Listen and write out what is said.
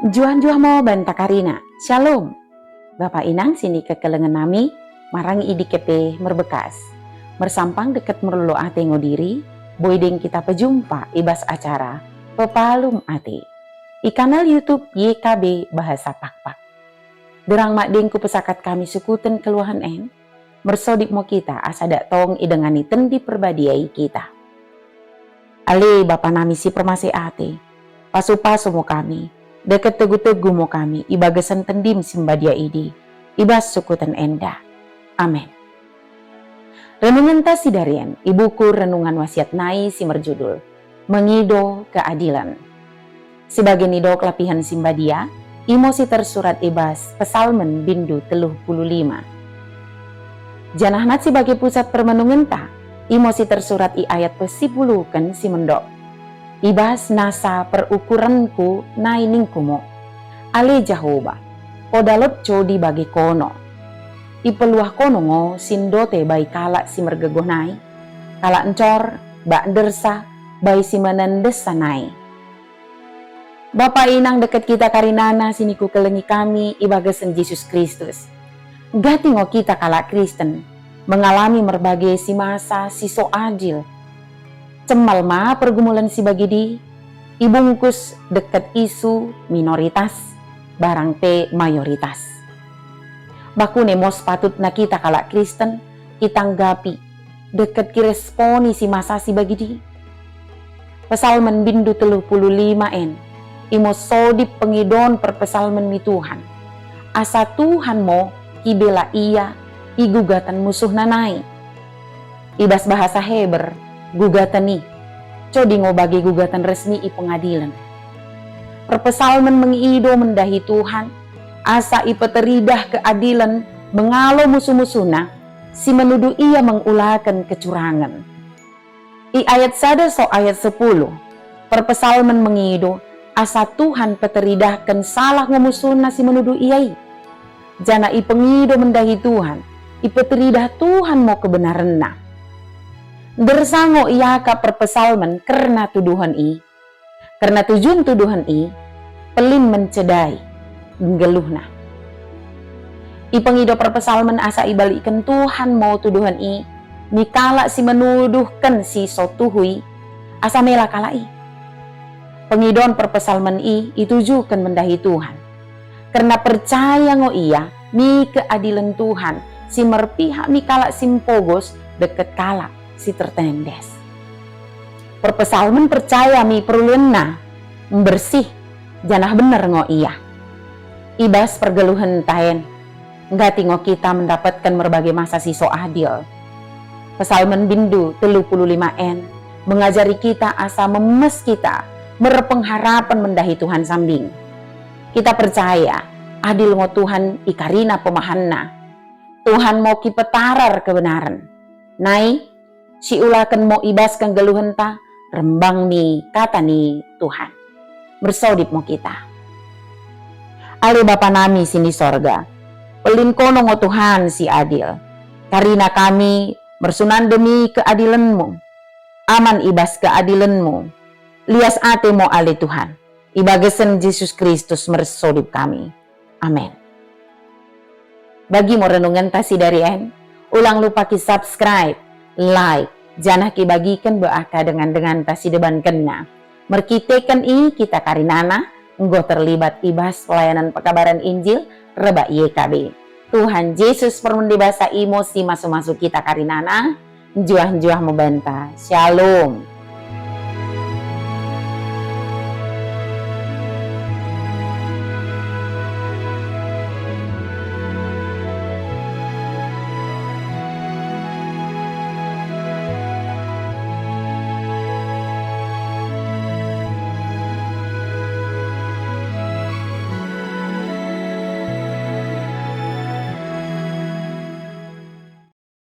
Juan-juan mo banta Karina. Shalom. Bapak inang sini kekelengan nami, marangi idi kepe merbekas. Mersampang deket merlo ate ngodiri, boyding kita pejumpa ibas acara Pepalum Ate. Di kanal YouTube YKB Bahasa Pakpak. Derang makdingku pesakat kami sukuten keluhan en, mersodik mo kita asadak tong idengani tendi perbadiai kita. Ale bapak nami si permase ate, pasu-pasu mo kami, deket tegu-tegu mo kami, ibagasan tendim simbadia idi, ibas sukutan enda. Amin. Renungan tasi darian, ibuku renungan wasiat nai si merjudul, Mengido Keadilan. Sebagai nido kelapihan simbadia, imosi tersurat ibas Pesalmen bindu 35. Janah nat sebagai pusat permenungan ta, imosi tersurat i ayat pesipuluh kan si mendok. Ibas nasa perukuranku nainingkumo. Ale Jahoba, kodalot codi bagi kono. Ipeluah kono ngo sindote bai kalak si mergegonai. Kalak encor, bak dersa, bai si menendes sanai. Bapak inang deket kita karinana siniku kelengi kami ibagasan Yesus Kristus. Gati ngo kita kalak Kristen, mengalami berbagai si masa si so adil. Cemal ma pergumulan si bagidi, ibungkus deket isu minoritas, barang te mayoritas. Bakune mos patut na kita kalak Kristen, kitanggapi, deket kiresponi si masa si bagidi. Pesalmen bindu 35 en, imo sodip pengidon perpesalmen mi Tuhan. Asa Tuhan mo kibela iya, igugatan musuh nanai. Ibas bahasa Heber, gugatan ni, codi ngo bagi gugatan resmi i pengadilan. Perpesalmen mengido mendahi Tuhan, asa ipeteridah keadilan, mengalo musuh-musuhna, si menuduh ia mengulakan kecurangan. I ayat sada so ayat 10, perpesalmen mengido, asa Tuhan peteridahkan salah ngomusuhna si menuduh iai. Jana i pengido mendahi Tuhan, ipeteridah Tuhan mau kebenaran na. Dersango iya ka perpesalmen karena tuduhan i. Karena tujuan tuduhan i, pelin mencedai, geluhna. I pengido perpesalmen asa ibalikan Tuhan mau tuduhan i, mikala si menuduhkan si sotuhui, asa mela kalai. Pengidon perpesalmen i itujukan mendahi Tuhan. Karena percaya ngo iya, mi keadilan Tuhan, si merpihak mi kalak simpogos deket kalak si tertendes. Perpesalmen percaya mi perulena, bersih, janah bener ngo iya. Ibas pergeluhan taen, ngati ngo kita mendapatkan berbagai masa si so adil. Pesalmen bindu 35n, mengajari kita asa memes kita, berpengharapan mendahi Tuhan sambing. Kita percaya adil ngo Tuhan ikarina pemahanna. Tuhan mau kipetarar kebenaran. Nai, si ulakan mau ibaskan geluhan ta, rembang ni kata ni Tuhan. Bersodip mau kita. Ale Bapa nami sini sorga, pelin kono ngo Tuhan si adil. Karina kami bersunan demi keadilanmu. Aman ibas keadilanmu. Lias ate mo ale Tuhan, ibagasan Yesus Kristus mersodip kami. Amin. Bagi mo renungan tasi darian, ulang lupa ki subscribe, like, janah ki bagikan beaka dengan tasi deban kena. Merkitekan i kita karinana, enggo terlibat ibas pelayanan pekabaran Injil, reba YKB. Tuhan Yesus permundi bahasa emosi masuk-masuk kita karinana, juah-juah membanta. Shalom.